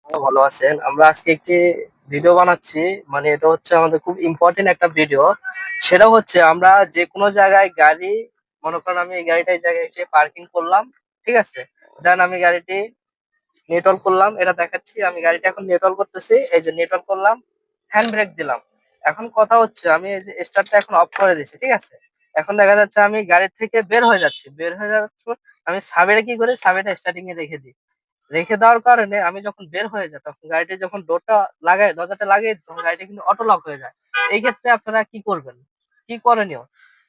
ভালো আছেন? আমরা আজকে একটি ভিডিও বানাচ্ছি। মানে এটা হচ্ছে আমাদের খুব ইম্পর্টেন্ট একটা ভিডিও। সেটা হচ্ছে আমরা যে কোনো জায়গায় গাড়ি, মনে করেন আমি এই গাড়িটা এই জায়গায় এসে পার্কিং করলাম, ঠিক আছে? দেন আমি গাড়িটি নিউট্রাল করলাম, এটা দেখাচ্ছি। আমি গাড়িটা এখন নিউট্রাল করতেছি, এই যে নিউট্রাল করলাম, হ্যান্ড ব্রেক দিলাম। এখন কথা হচ্ছে আমি এই যে স্টার্টটা এখন অফ করে দিচ্ছি, ঠিক আছে? এখন দেখা যাচ্ছে আমি গাড়ি থেকে বের হয়ে যাচ্ছি, বের হয়ে যাওয়ার পর আমি সাবিরে কি করি, সাবিটা স্টার্টিং এ রেখে দিই। রেখে দেওয়ার কারণে আমি যখন বের হয়ে যাই তখন গাড়িটি যখন ডোরটা লাগাই, দরজাটা লাগিয়ে দিই, তখন গাড়িটা কিন্তু অটো লক হয়ে যায়। এই ক্ষেত্রে আপনারা কি করবেন, কি করণীয়?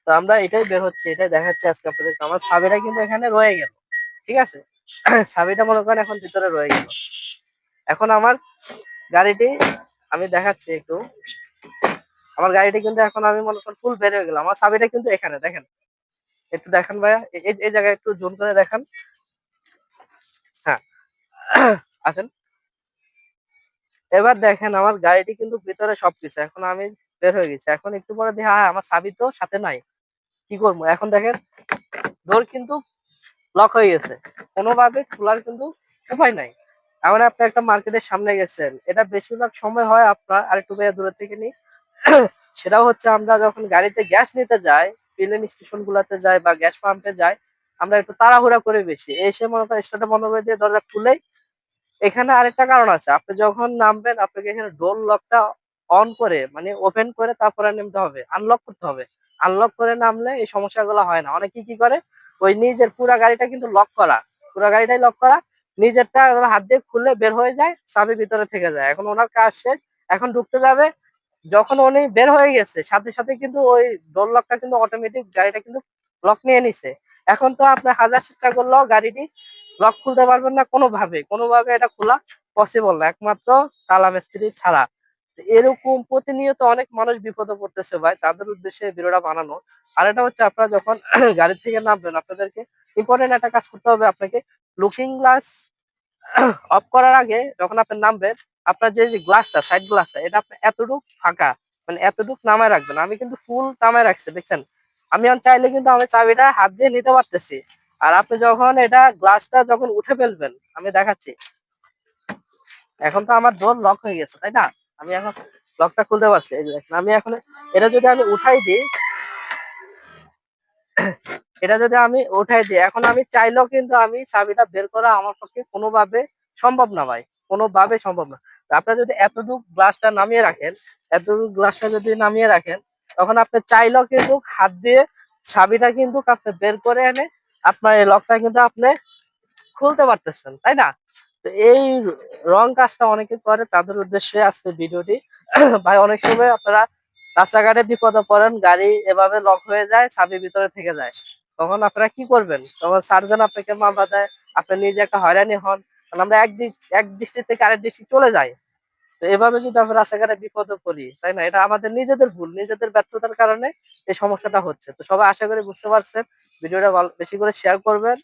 তো আমরা এটাই বের হচ্ছে, এটাই দেখাচ্ছি আজকে আপনাদেরকে। আমার সাবিটা কিন্তু এখানে রয়ে গেল, ঠিক আছে? সাবিটা মনে করেন এখন ভিতরে রয়ে গেল। এখন আমার গাড়িটি আমি দেখাচ্ছি একটু। আমার গাড়িটি কিন্তু এখন আমি মনে করেন ফুল বের হয়ে গেলাম, আমার চাবিটা কিন্তু এখানে দেখেন। একটু দেখান ভাইয়া, এই জায়গায় একটু জুম করে দেখান। হ্যাঁ। আছেন। এবার দেখেন আমার গাড়িটি কিন্তু ভিতরে সবকিছু, এখন আমি বের হয়ে গেছি। এখন একটু পরে দেখি হ্যাঁ আমার চাবি তো সাথে নাই, কি করবো? এখন দেখেন ডোর কিন্তু লক হয়ে গেছে, কোনোভাবে খোলার কিন্তু উপায় নাই। এমন আপনি একটা মার্কেটের সামনে গেছেন, এটা বেশিরভাগ সময় হয় আপনার, আরেকটু ভাইয়া দূরে থেকে নিই। সেটাও হচ্ছে আমরা যখন গাড়িতে গ্যাস নিতে যাই, ফিলিং স্টেশন গুলাতে যাই বা গ্যাস পাম্পে যাই, আমরা একটু তাড়াহুড়া করে বেশি এসে মনে করেন স্টার্টটা বন্ধ করে দিয়ে দরজা খুলেই। এখানে আরেকটা কারণ আছে, আপনি যখন নামবেন আপনাকে এখানে ডোর লকটা অন করে মানে ওপেন করে তারপরে নামতে হবে, আনলক করতে হবে। আনলক করে নামলে এই সমস্যাগুলো হয় না। অনেকে কি করে, ওই নিজের পুরা গাড়িটা কিন্তু লক করা, পুরা গাড়িটাই লক করা, নিজেরটা হাত দিয়ে খুলে বের হয়ে যায়, চাবি ভিতরে থেকে যায়। এখন ওনার কাজ শেষ, এখন ঢুকতে যাবে, যখন উনি বের হয়ে গেছে সাথে সাথে কিন্তু ওই ডোর লকটা কিন্তু অটোমেটিক গাড়িটা কিন্তু লক নিয়ে নিছে। এখন তো আপনার হাজার চেষ্টা করলেও গাড়িটি লক খুলতে পারবেন না, কোনোভাবে এটা খোলা পসিবল না, একমাত্র তালা মিস্ত্রি ছাড়া। তো এরকম প্রতিনিয়ত অনেক মানুষ বিপদে পড়তেছে ভাই, তাদের উদ্দেশ্যে ভিডিওটা বানানো। আর এটা হচ্ছে আপনারা যখন গাড়ি থেকে নামবেন আপনাদেরকে ইম্পর্টেন্ট একটা কাজ করতে হবে আপনাকে। লুকিং গ্লাস অফ করার আগে যখন আপনি নামবেন, আপনার যে গ্লাসটা, সাইড গ্লাসটা, এটা আপনি এতটুক ফাঁকা, মানে এতটুক নামায় রাখবেন। আমি কিন্তু ফুল নামায় রাখছি, দেখছেন? আমি এখন চাইলে কিন্তু আমি চাবিটা হাত দিয়ে নিতে পারতেছি। আর আপনি যখন এটা গ্লাসটা যখন উঠে ফেলবেন, আমি দেখাচ্ছি। এখন তো আমার ডোর লক হয়ে গেছে, তাই না? আমি এখন লকটা খুলতে পারছি, এই যে দেখেন। আমি এখন এটা যদি আমি উঠাই দিই, এটা যদি আমি উঠাই দিই, এখন আমি চাইলেও কিন্তু আমি চাবিটা বের করা আমার পক্ষে কোনোভাবে সম্ভব না ভাই, কোনোভাবে সম্ভব না। তো আপনারা যদি এতটুকু গ্লাসটা নামিয়ে রাখেন, এতটুকু গ্লাসটা যদি নামিয়ে রাখেন, তখন আপনি চাইলেও কিন্তু হাত দিয়ে চাবিটা কিন্তু আপনি বের করে এনে আপনার এই লকটা কিন্তু আপনি খুলতে পারতেছেন, তাই না? তো এই রং কাজটা অনেকে করে, তাদের উদ্দেশ্যে আজকে ভিডিওটি। ভাই অনেক সময় আপনারা রাস্তাঘাটে বিপদে পড়েন, গাড়ি এভাবে লক হয়ে যায়, চাবি ভিতরে থেকে যায়, তখন আপনারা কি করবেন? তখন সার্জন আপনাকে মামলা দেয়, আপনি নিজে একটা হয়রানি হন। কারণ আমরা এক ডিস্ট্রিক্ট থেকে আরেক ডিস্ট্রিক্ট চলে যাই। তো এভাবে যদি আমরা রাস্তাঘাটে বিপদে পড়ি, তাই না? এটা আমাদের নিজেদের ভুল, নিজেদের ব্যর্থতার কারণে এই সমস্যাটা হচ্ছে। তো সবাই আশা করি বুঝতে পারছেন। ভিডিওটা বেশি করে শেয়ার করবেন।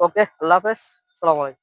ওকে, আল্লাহ হাফেজ, সালাম আলাইকুম।